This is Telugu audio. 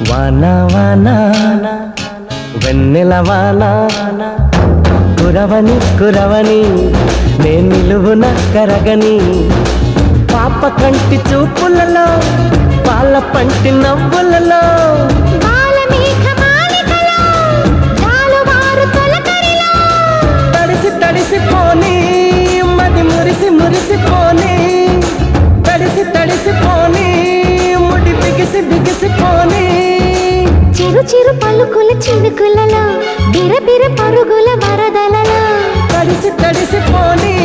వానా వానా వెన్నెల వానా కురవని కురవని నే నిలువున కరగని పాప కంటి చూపులలో పాల పంటి నవ్వులలో తడిసి తడిసిపోని మది మురిసి మురిసిపోని తడిసి తడిసిపోని ముడి బిగిసి బిగిసిపోని చిరు చిరు పలుకుల చినుకులలో బిర బిర పరుగుల వరదలలో తడిసి తడిసిపోని